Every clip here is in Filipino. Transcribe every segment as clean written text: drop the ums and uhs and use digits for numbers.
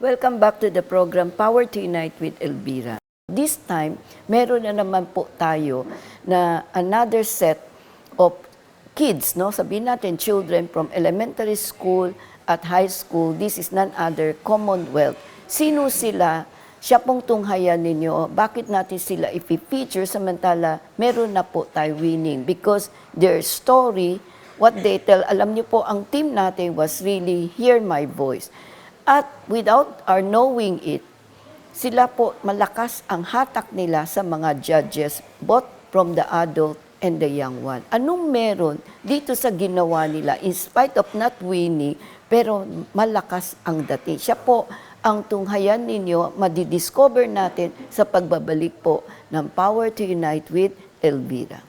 Welcome back to the program Power to Unite with Elvira. This time, meron na naman po tayo na another set of kids, no? Sabihin natin, children from elementary school at high school. This is none other Commonwealth. Sino sila? Siya pong tunghayan ninyo. Bakit natin sila ipipicture samantala meron na po tayo winning? Because their story, what they tell, alam niyo po, ang team natin was really Hear My Voice. At without our knowing it, sila po malakas ang hatak nila sa mga judges, both from the adult and the young one. Anong meron dito sa ginawa nila, in spite of not winning, pero malakas ang dating. Siya po ang tunghayan ninyo, madidiscover natin sa pagbabalik po ng Power to Unite with Elvira.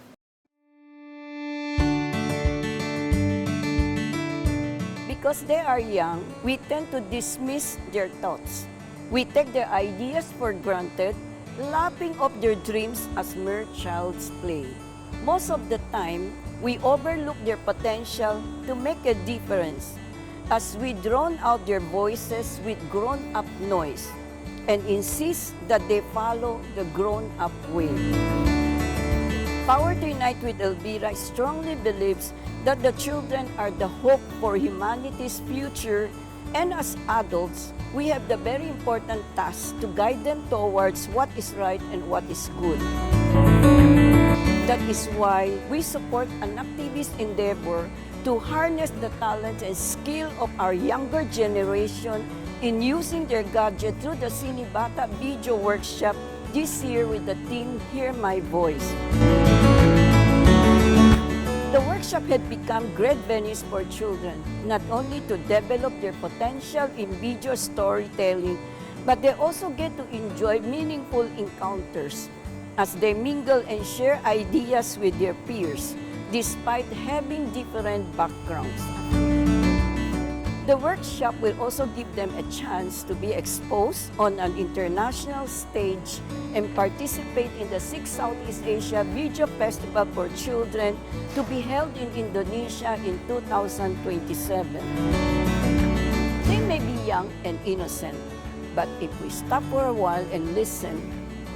Because they are young, we tend to dismiss their thoughts. We take their ideas for granted, lapping off their dreams as mere child's play. Most of the time, we overlook their potential to make a difference as we drown out their voices with grown-up noise and insist that they follow the grown-up way. Power to Unite with Elvira strongly believes that the children are the hope for humanity's future, and as adults, we have the very important task to guide them towards what is right and what is good. That is why we support an activist endeavor to harness the talent and skill of our younger generation in using their gadget through the Cinebata Video Workshop this year with the theme Hear My Voice. The workshop had become great venues for children, not only to develop their potential in video storytelling, but they also get to enjoy meaningful encounters as they mingle and share ideas with their peers, despite having different backgrounds. The workshop will also give them a chance to be exposed on an international stage and participate in the 6th Southeast Asia Video Festival for Children to be held in Indonesia in 2027. They may be young and innocent, but if we stop for a while and listen,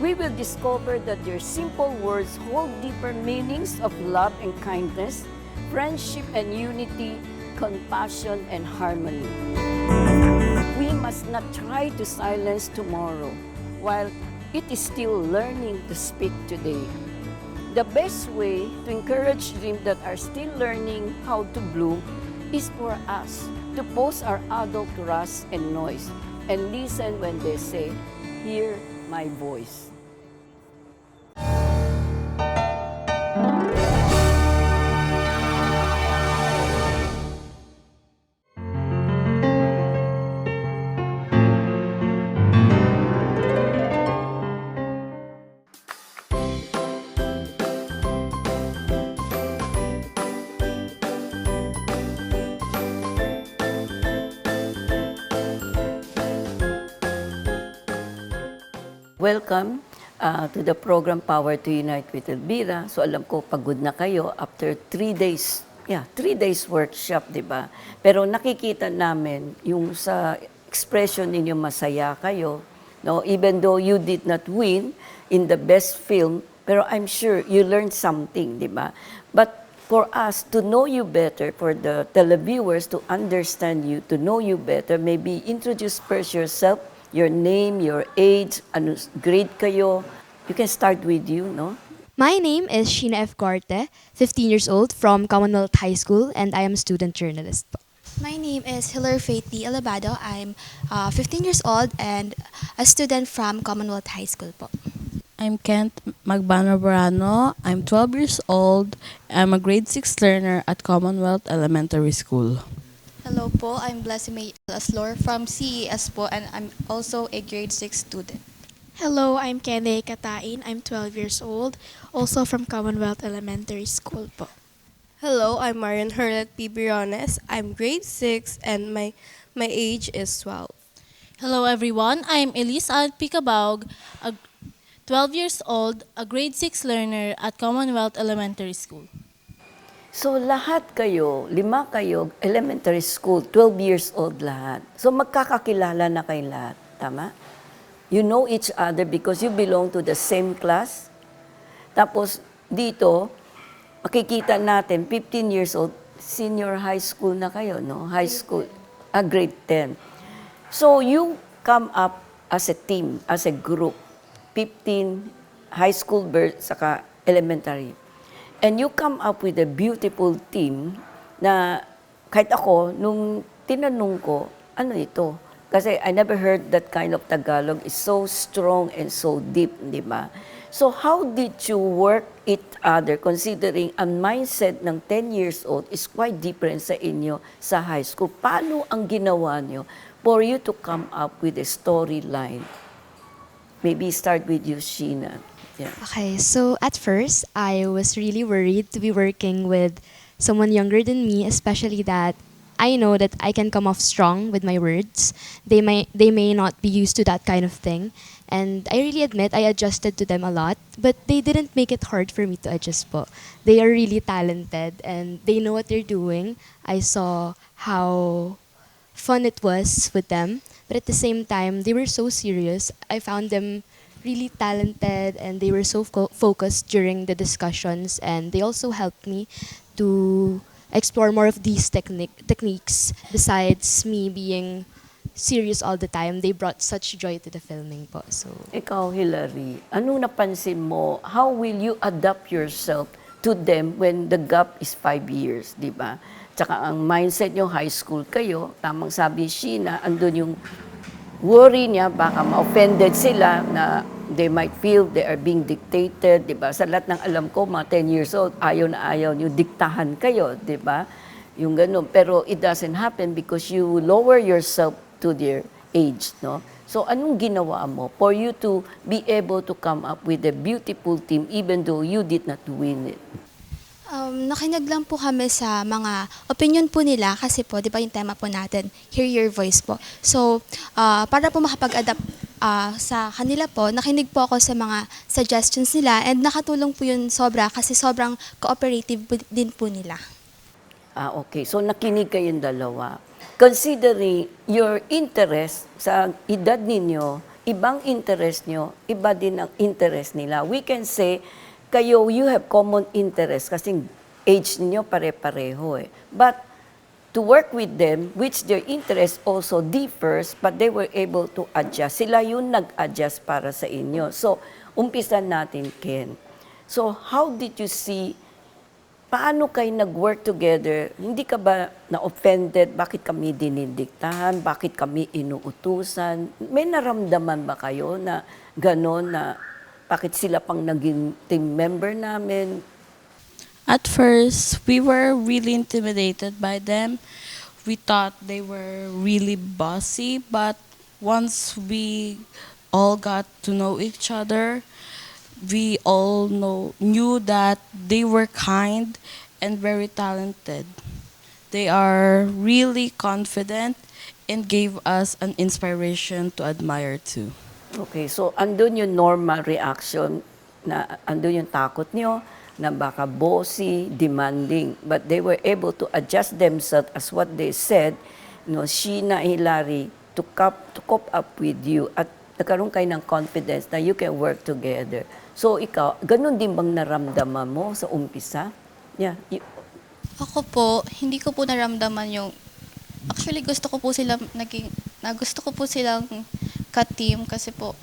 we will discover that their simple words hold deeper meanings of love and kindness, friendship and unity, compassion and harmony. We must not try to silence tomorrow while it is still learning to speak today. The best way to encourage dreams that are still learning how to bloom is for us to pause our adult rush and noise and listen when they say, "Hear my voice." Welcome to the program Power to Unite with Elvira. So alam ko pagod na kayo after 3 days. 3 days workshop, di ba? Pero nakikita namin yung sa expression ninyo masaya kayo. No, even though you did not win in the best film, pero I'm sure you learned something, di ba? But for us to know you better, for the televiewers to understand you, to know you better, maybe introduce first yourself, your name, your age, ano grade kayo. You can start with you, no? My name is Sheena F. Corte, 15 years old from Commonwealth High School, and I am a student journalist. My name is Hilaire Faith D. Alabado. I'm 15 years old and a student from Commonwealth High School po. I'm Kent Magbano-Borano. I'm 12 years old. I'm a grade 6 learner at Commonwealth Elementary School. Hello po, I'm Blessime Aslor from CES po, and I'm also a grade 6 student. Hello, I'm Kende Katain. I'm 12 years old, also from Commonwealth Elementary School po. Hello, I'm Marian Hurlet P. Briones. I'm grade 6 and my age is 12. Hello everyone, I'm Elise Ad Picabaug, 12 years old, a grade 6 learner at Commonwealth Elementary School. So lahat kayo, 5 kayo, elementary school, 12 years old lahat. So magkakakilala na kayo lahat, tama? You know each other because you belong to the same class. Tapos dito, makikita natin, 15 years old, senior high school na kayo, no? High school, grade 10. So you come up as a team, as a group, 15 high school saka elementary. And you come up with a beautiful team na kahit ako, nung tinanong ko, ano ito? Kasi I never heard that kind of Tagalog is so strong and so deep, di ba? So how did you work each other considering ang mindset ng 10 years old is quite different sa inyo sa high school? Paano ang ginawa nyo for you to come up with a storyline? Maybe start with you, Sheena. Yeah. Okay, so at first, I was really worried to be working with someone younger than me, especially that I know that I can come off strong with my words. They may not be used to that kind of thing. And I really admit I adjusted to them a lot, but they didn't make it hard for me to adjust po. They are really talented and they know what they're doing. I saw how fun it was with them, but at the same time, they were so serious. I found them really talented and they were so focused during the discussions, and they also helped me to explore more of these techniques besides me being serious all the time. They brought such joy to the filming po. So Ikaw, Hilary, anong napansin mo? How will you adapt yourself to them when the gap is 5 years, di ba? Tsaka ang mindset nyo, high school kayo, tamang sabi Sheena, andun yung worry niya, baka ma-offended sila na they might feel they are being dictated, di ba? Sa lahat ng alam ko, mga 10 years old, ayaw na ayaw nyo, diktahan kayo, di ba? Yung ganun. Pero it doesn't happen because you lower yourself to their age, no? So anong ginawa mo for you to be able to come up with a beautiful team even though you did not win it? Nakinig lang po kami sa mga opinion po nila kasi po, di ba yung tema po natin, hear your voice po. So, para po makapag-adapt sa kanila po, nakinig po ako sa mga suggestions nila and nakatulong po yun sobra kasi sobrang cooperative din po nila. Okay. So nakinig kayong dalawa. Considering your interest sa edad ninyo, ibang interest nyo, iba din ang interest nila. We can say, kayo, you have common interest kasi age ninyo pare-pareho eh. But to work with them, which their interest also differs, but they were able to adjust. Sila yung nag-adjust para sa inyo. So, umpisan natin, Ken. So, how did you see, paano kayo nag-work together? Hindi ka ba na-offended? Bakit kami dinidiktahan? Bakit kami inuutusan? May naramdaman ba kayo na gano'n na bakit sila pang naging team member namin? At first, we were really intimidated by them. We thought they were really bossy, but once we all got to know each other, we all knew that they were kind and very talented. They are really confident and gave us an inspiration to admire too. Okay, so andun yung normal reaction, na andun yung takot nyo, na baka bossy, demanding. But they were able to adjust themselves as what they said, Sheena, Hilary, to cope up with you at nagkaroon kayo ng confidence na you can work together. So ikaw, ganun din bang naramdaman mo sa umpisa? Yeah. Ako po, hindi ko po naramdaman yung, actually gusto ko po silang ka-team kasi po,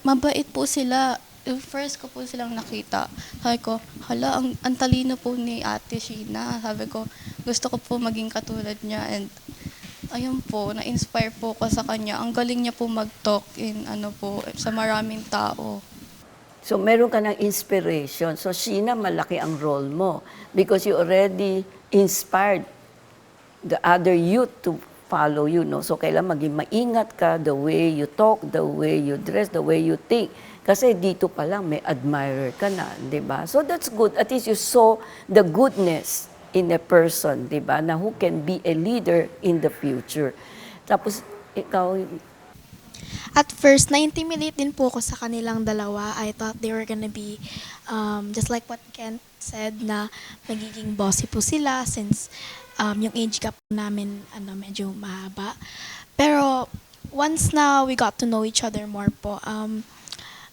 mabait po sila. Yung first ko po silang nakita, sabi ko, hala, ang talino po ni Ate Sheena. Sabi ko, gusto ko po maging katulad niya. And ayun po, na-inspire po ko sa kanya. Ang galing niya po mag-talk sa maraming tao. So meron ka ng inspiration. So Sheena, malaki ang role mo because you already inspired the other youth to follow you, no? So kailangan maging maingat ka, the way you talk, the way you dress, the way you think. Kasi dito pa lang may admirer ka na, di ba? So that's good. At least you saw the goodness in a person, di ba? Na who can be a leader in the future. Tapos ikaw, At first, na-intimidate din po ako sa kanilang dalawa. I thought they were gonna be, just like what Kent said, na magiging bossy po sila since yung age gap namin medyo mahaba. Pero once na we got to know each other more po,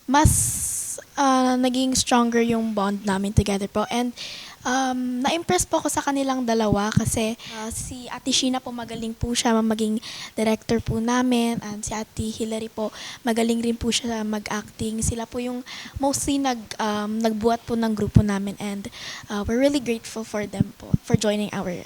mas naging stronger yung bond namin together po. And na-impress po ako sa kanilang dalawa kasi si Ate Sheena po magaling po siya maging director po namin, and si Ate Hilary po magaling rin po siya mag-acting. Sila po yung mostly nagbuhat po ng grupo namin, and we're really grateful for them po for joining our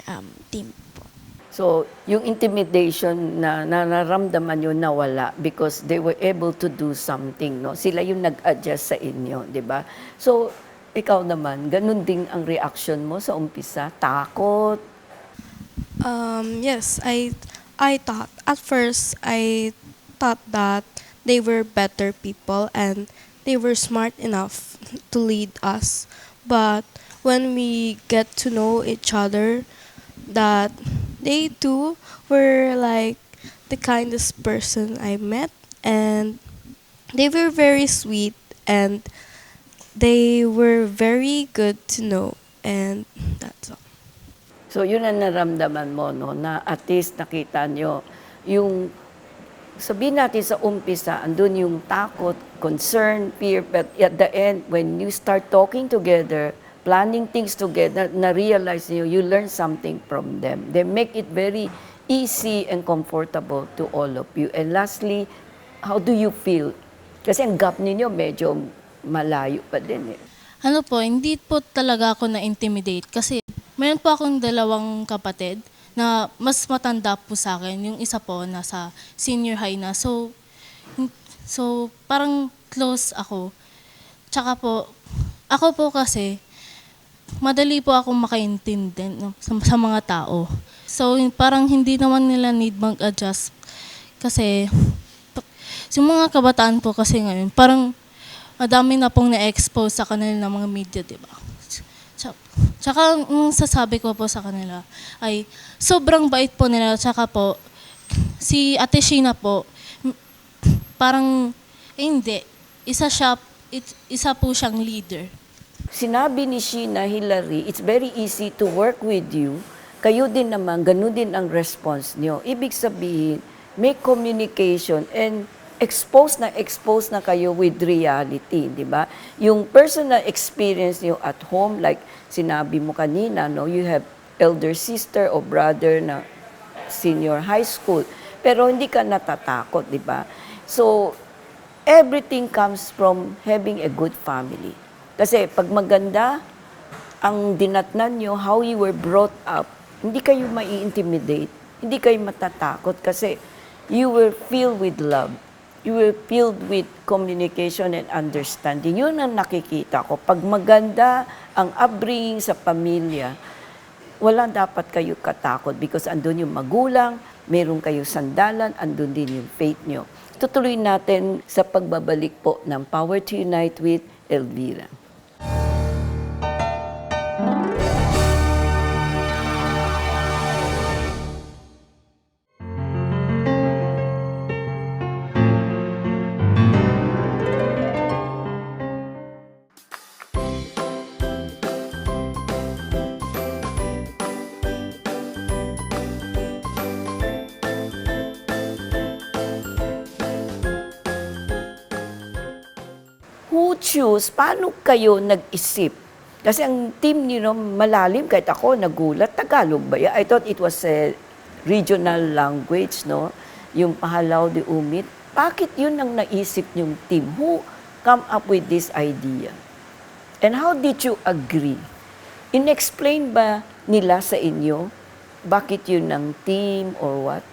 team po. So, yung intimidation na nararamdaman nyo nawala because they were able to do something, no? Sila yung nag-adjust sa inyo, di ba? So, ikaw naman, ganun din ang reaction mo sa umpisa? Takot? Yes, I thought at first I thought that they were better people and they were smart enough to lead us. But when we get to know each other, that they too were like the kindest person I met, and they were very sweet and they were very good to know, and that's all. So, yun ang naramdaman mo, no? Na at least nakita nyo yung, sabihin natin sa umpisa, andun yung takot, concern, fear, but at the end, when you start talking together, planning things together, na-realize nyo, you learn something from them. They make it very easy and comfortable to all of you. And lastly, how do you feel? Kasi ang gap ninyo medyo malayo pa din eh. Ano po, hindi po talaga ako na-intimidate kasi mayroon po akong dalawang kapatid na mas matanda po sa akin. Yung isa po nasa senior high na. So parang close ako. Tsaka po, ako po kasi, madali po akong makaintindi sa mga tao. So parang hindi naman nila need mag-adjust kasi yung mga kabataan po kasi ngayon, parang madami na pong na-expose sa kanila ng mga media, di ba? Tsaka sasabi ko po sa kanila ay sobrang bait po nila. Tsaka po, si Ate Sheena po, parang, hindi, isa po siyang leader. Sinabi ni Sheena Hilary, it's very easy to work with you. Kayo din naman, ganun din ang response nyo. Ibig sabihin, make communication and expose na kayo with reality, di ba? Yung personal experience niyo at home, like sinabi mo kanina, no, you have elder sister or brother na senior high school, pero hindi ka natatakot, di ba? So, everything comes from having a good family. Kasi pag maganda ang dinatnan nyo, how you were brought up, hindi kayo mai-intimidate, hindi kayo matatakot kasi you were filled with love. You were filled with communication and understanding. Yun ang nakikita ko. Pag maganda ang upbringing sa pamilya, wala dapat kayo katakot because andun yung magulang, meron kayo sandalan, andun din yung faith nyo. Tutuloy natin sa pagbabalik po ng Power to Unite with Elvira. Who choose? Paano kayo nag-isip? Kasi ang team niyo malalim, kahit ako nagulat, Tagalog ba yan? I thought it was a regional language, no? Yung Pahalaw de Umit. Bakit yun ang naisip niyong team? Who come up with this idea? And how did you agree? In-explain ba nila sa inyo bakit yun ang team or what?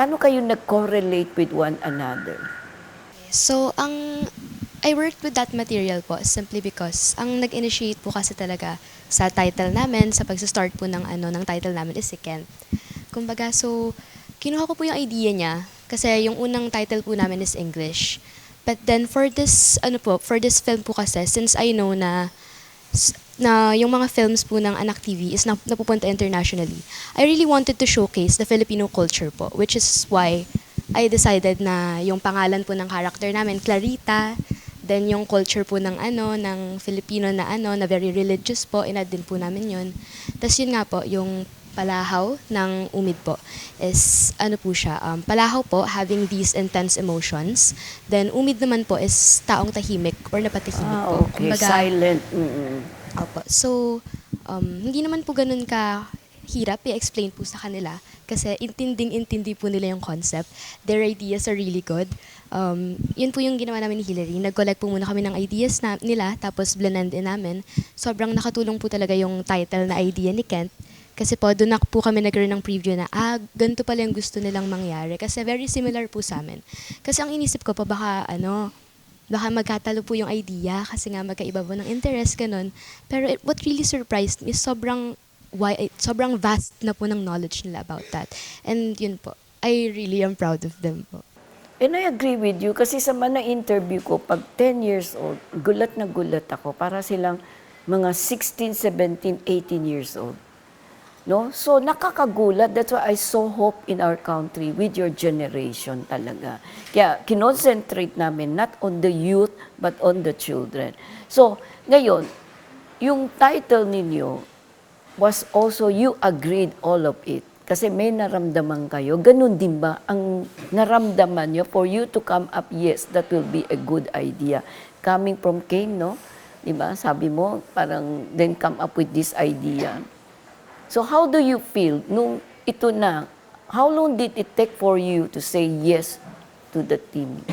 Ano kayo nag-correlate with one another? So, I worked with that material po simply because ang nag-initiate po kasi talaga sa title namin, sa pag-start po ng title namin is si Kent. Kumbaga, so, kinuha ko po yung idea niya kasi yung unang title po namin is English. But then for this film po kasi, since I know na yung mga films po ng Anak TV is napupunta internationally, I really wanted to showcase the Filipino culture po, which is why I decided na yung pangalan po ng character namin, Clarita, then yung culture po ng ng Filipino na very religious po, inad din po namin yun. Tapos yun nga po, yung palahaw ng Umid po is po siya, palahaw po having these intense emotions. Then Umid naman po is taong tahimik or napatahimik po. Okay, Kumbaga, silent. Mm-mm. opo. So, hindi naman po ganun ka hirap i-explain po sa kanila kasi intinding-intindi po nila yung concept. Their ideas are really good. Yun po yung ginawa namin ni Hillary. Nag-collect po muna kami ng ideas nila, tapos blend in namin. Sobrang nakatulong po talaga yung title na idea ni Kent. Kasi po, doon na po kami nagkaroon ng preview na, ganito pala yung gusto nilang mangyari. Kasi very similar po sa amin. Kasi ang inisip ko pa, baka magkatalo po yung idea kasi nga magkaiba po ng interest, ganun. Pero what really surprised me is sobrang vast na po ng knowledge nila about that. And yun po, I really am proud of them po. And I agree with you kasi sa mga interview ko, pag 10 years old, gulat na gulat ako. Para silang mga 16, 17, 18 years old. No? So, nakakagulat. That's why I so hope in our country with your generation talaga. Kaya, kinoncentrate namin not on the youth, but on the children. So, ngayon, yung title ninyo was also, you agreed all of it. Kasi may naramdaman kayo. Ganun din ba ang naramdaman nyo for you to come up, yes, that will be a good idea. Coming from Kane, no? Diba? Sabi mo, parang then come up with this idea. So how do you feel nung ito na? How long did it take for you to say yes to the team?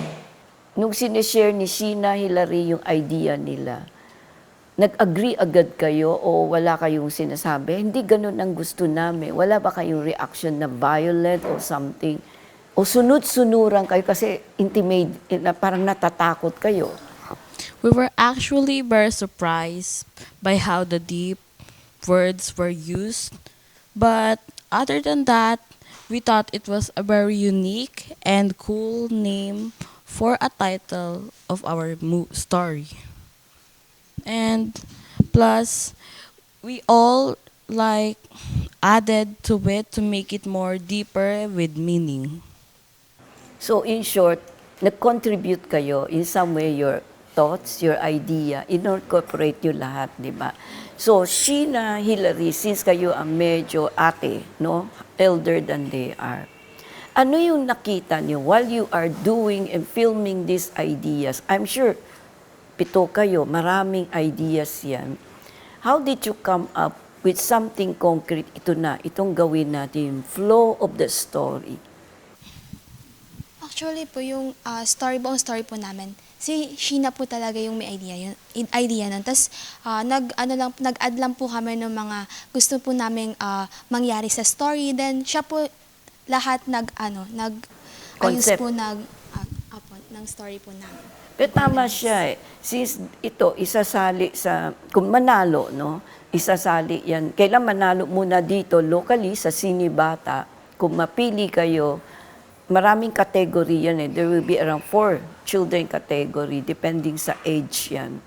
Nung sinishare ni Sheena, Hillary yung idea nila, nag-agree agad kayo o wala kayong sinasabi? Hindi ganun ang gusto namin. Wala ba kayong reaction na violent or something? O sunod-sunuran kayo kasi intimate, parang natatakot kayo? We were actually very surprised by how the deep words were used, but other than that, we thought it was a very unique and cool name for a title of our story. And plus, we all added to it to make it more deeper with meaning. So in short, nag-contribute kayo in some way your thoughts, your idea, incorporate nyo lahat, di ba? So, Sheena, Hillary, since kayo ang medyo ate, no? Elder than they are. Ano yung nakita nyo while you are doing and filming these ideas? I'm sure, 7 kayo, maraming ideas yan. How did you come up with something concrete? Ito na, itong gawin natin, yung flow of the story. Actually po, yung buong story po namin, si Sheena po talaga yung may idea nun. Tapos, nag-add lang po kami ng mga gusto po namin mangyari sa story. Then, siya po lahat ayos Concept. po ng story po namin. Pero tama siya eh. Since ito, isasali sa, kung manalo, no? Isasali yan. Kailan manalo muna dito, locally, sa Sinibata, kung mapili kayo, maraming category yan eh. There will be around 4 children category, depending sa age yan.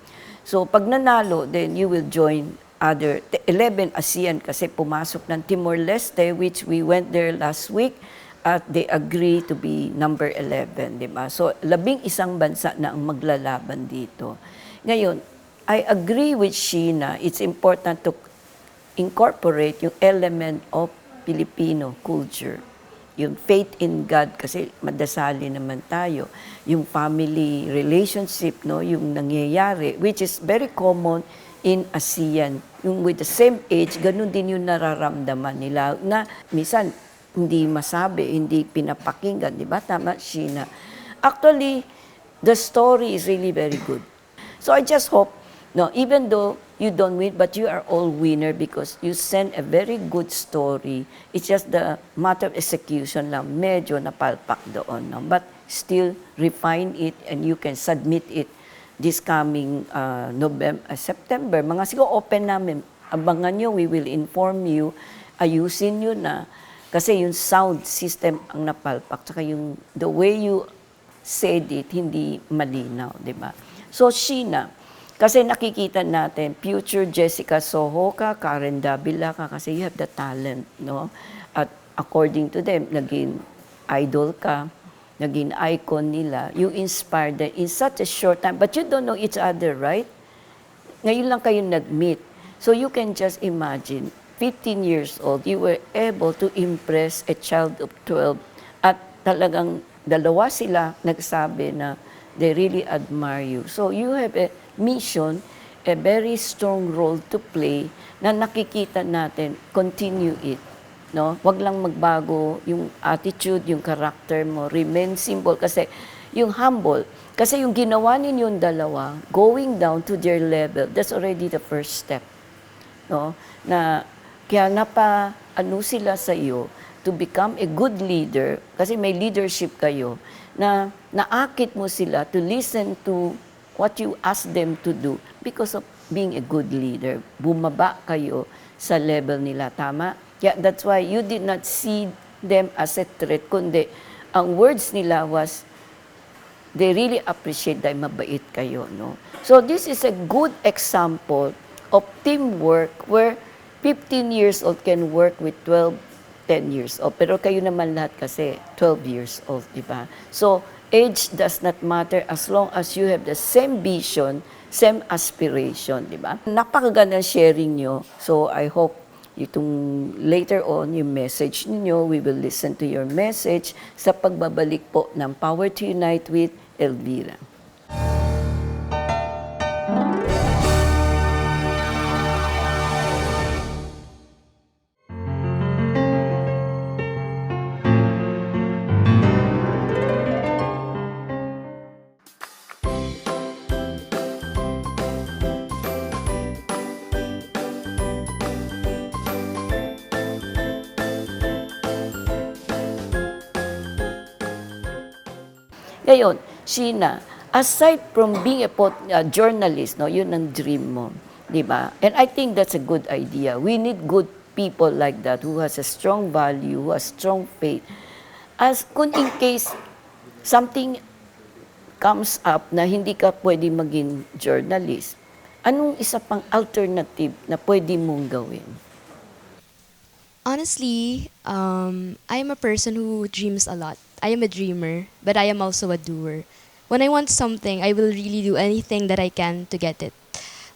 So, pag nanalo, then you will join other 11 ASEAN kasi pumasok ng Timor-Leste, which we went there last week, at they agree to be number 11, di ba? So, 11 bansa na ang maglalaban dito. Ngayon, I agree with Sheena, it's important to incorporate yung element of Filipino culture. Yung faith in God, kasi madasali naman tayo. Yung family relationship, no, yung nangyayari, which is very common in ASEAN. Yung with the same age, ganun din yung nararamdaman nila na minsan hindi masabi, hindi pinapakinggan. Di ba? Tama, Sheena. Actually, the story is really very good. So I just hope, no, even though you don't win, but you are all winner because you send a very good story. It's just the matter of execution lang, medyo napalpak doon. No? But still refine it and you can submit it this coming September. Mga siguro open namin. Abangan nyo, we will inform you. Ayusin nyo na. Kasi yung sound system ang napalpak. Tsaka yung the way you said it, hindi malinaw, di ba? So, Sheena, kasi nakikita natin, future Jessica Soho ka, Karen Davila ka, kasi you have the talent, no? At according to them, naging idol ka. naging icon nila, you inspire them in such a short time. But you don't know each other, right? Ngayon lang kayo nag-meet. So you can just imagine, 15 years old, you were able to impress a child of 12 at talagang dalawa sila nagsabi na they really admire you. So you have a mission, a very strong role to play na nakikita natin, continue it. No? Wag lang magbago yung attitude, yung character mo, remain simple kasi yung humble, kasi yung ginawa ninyong dalawa, going down to their level, that's already the first step. No? Na kaya ano sila sa iyo to become a good leader, kasi may leadership kayo, na naakit mo sila to listen to what you ask them to do because of being a good leader. Bumaba kayo sa level nila, tama? Yeah, that's why you did not see them as a threat, kundi ang words nila was, they really appreciate that mabait kayo, no? So this is a good example of teamwork where 15 years old can work with 12, 10 years old. Pero kayo naman lahat kasi 12 years old, di ba? So age does not matter as long as you have the same vision, same aspiration, di ba? Napakaganda sharing nyo. So I hope itong later on, yung message ninyo, we will listen to your message sa pagbabalik po ng Power to Unite with Elvira. Ngayon, Sheena, aside from being a journalist, no, yun ang dream mo, di ba? And I think that's a good idea. We need good people like that who has a strong value, who has strong faith. As kung in case something comes up na hindi ka pwede maging journalist, anong isa pang alternative na pwede mong gawin? Honestly, I am a person who dreams a lot. I am a dreamer, but I am also a doer. When I want something, I will really do anything that I can to get it.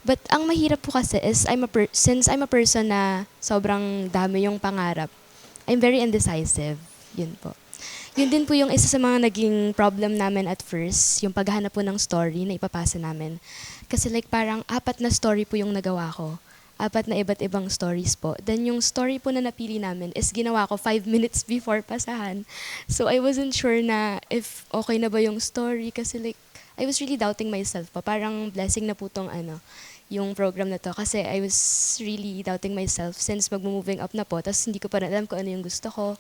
But ang mahirap po kasi is since I'm a person na sobrang dami yung pangarap, I'm very indecisive. Yun po. Yun din po yung isa sa mga naging problem namin at first, yung paghahanap po ng story na ipapasa namin. Kasi like parang 4 na story po yung nagawa ko. 4 na iba't ibang stories po. Then yung story po na napili namin is ginawa ko 5 minutes before pasahan. So I wasn't sure na if okay na ba yung story kasi like I was really doubting myself pa. Parang blessing na po tong yung program na to kasi I was really doubting myself since mag-moving up na po tapos hindi ko pa alam kung ano yung gusto ko.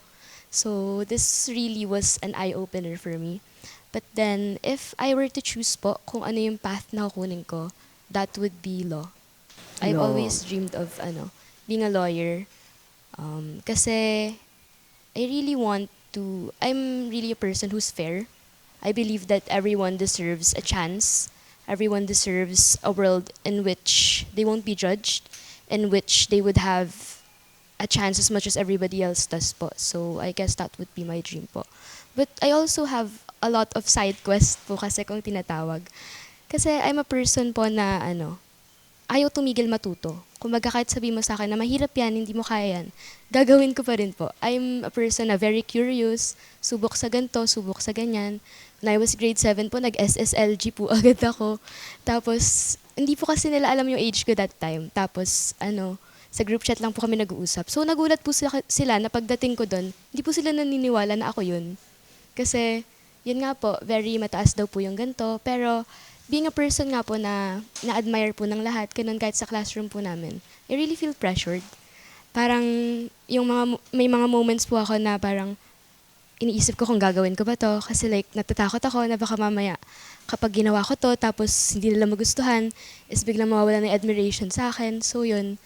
So this really was an eye-opener for me. But then if I were to choose po kung ano yung path na kukunin ko, that would be law. I've always dreamed of being a lawyer. Kasi I really want to, I'm really a person who's fair. I believe that everyone deserves a chance. Everyone deserves a world in which they won't be judged, in which they would have a chance as much as everybody else does po. So I guess that would be my dream po. But I also have a lot of side quest po kasi kung tinatawag. Kasi I'm a person po na ayaw tumigil matuto. Kung kahit sabi mo sa akin na mahirap yan, hindi mo kaya yan, gagawin ko pa rin po. I'm a person na very curious, subok sa ganito, subok sa ganyan. When I was grade 7 po, nag-SSLG po agad ako. Tapos, hindi po kasi nila alam yung age ko that time. Tapos, sa group chat lang po kami nag-uusap. So, nagulat po sila na pagdating ko doon, hindi po sila naniniwala na ako yun. Kasi, yun nga po, very mataas daw po yung ganito. Pero, being a person nga po na na-admire po ng lahat, ganun kahit sa classroom po namin, I really feel pressured. Parang may mga moments po ako na parang iniisip ko kung gagawin ko ba to kasi like natatakot ako na baka mamaya kapag ginawa ko to tapos hindi nila magustuhan is biglang mawawala ng admiration sa akin. So yun,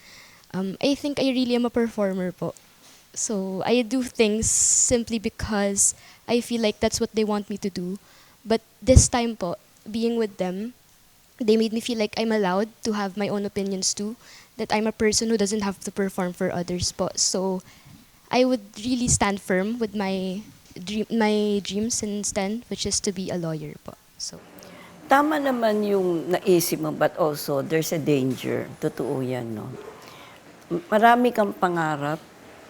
I think I really am a performer po. So I do things simply because I feel like that's what they want me to do. But this time po, being with them, they made me feel like I'm allowed to have my own opinions too, that I'm a person who doesn't have to perform for others po. So I would really stand firm with my my dream since then, which is to be a lawyer po. So, Tama naman yung naisip mo, but also there's a danger. Totoo yan, no? Marami kang pangarap,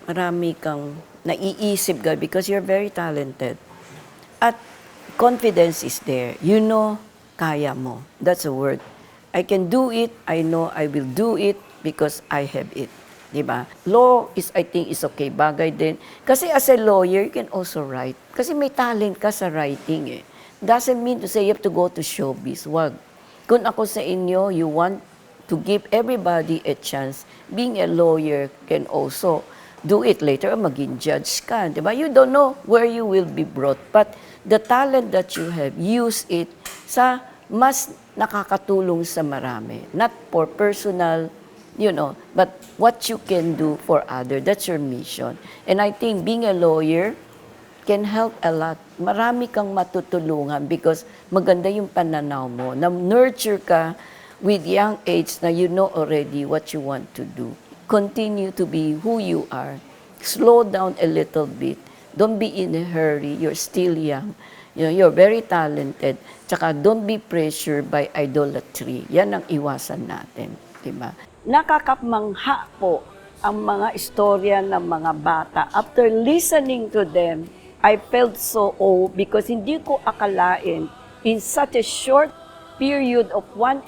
marami kang naiisip ka because you're very talented. At confidence is there. You know, kaya mo. That's a word. I can do it. I know I will do it because I have it. Diba? Law is, I think, is okay. Bagay din. Kasi as a lawyer, you can also write. Kasi may talent ka sa writing eh. Doesn't mean to say you have to go to showbiz. Wag. Kung ako sa inyo, you want to give everybody a chance. Being a lawyer can also do it later. Maging judge ka. Diba? You don't know where you will be brought. But the talent that you have, use it sa mas nakakatulong sa marami. Not for personal, but what you can do for others. That's your mission. And I think being a lawyer can help a lot. Marami kang matutulungan because maganda yung pananaw mo. Na-nurture ka with young age na you know already what you want to do. Continue to be who you are. Slow down a little bit. Don't be in a hurry. You're still young. You're very talented. Tsaka don't be pressured by idolatry. Yan ang iwasan natin. Diba? Nakakapmangha po ang mga istorya ng mga bata. After listening to them, I felt so old because hindi ko akalain in such a short period of 1.5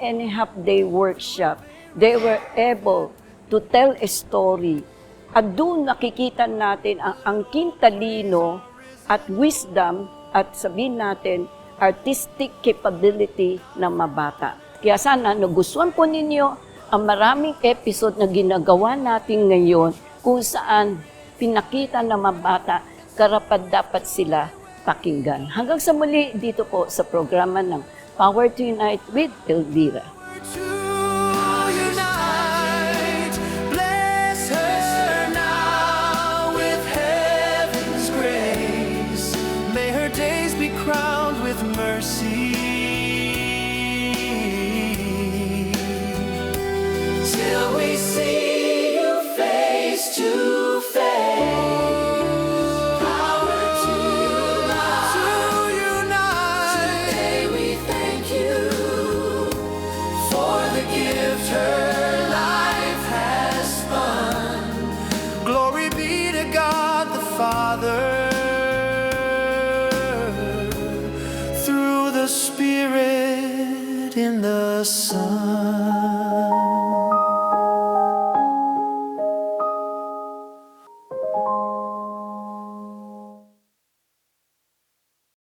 day workshop, they were able to tell a story. At doon nakikita natin ang angking talino at wisdom at sabihin natin, artistic capability ng mabata. Kaya sana nagustuhan po ninyo ang maraming episode na ginagawa natin ngayon kung saan pinakita ng mabata karapat-dapat sila pakinggan. Hanggang sa muli dito po sa programa ng Power to Unite with Elvira. Bless her now with heaven's grace. May her days be crowned with mercy. Till we see you face to face. Father, through the Spirit in the Son.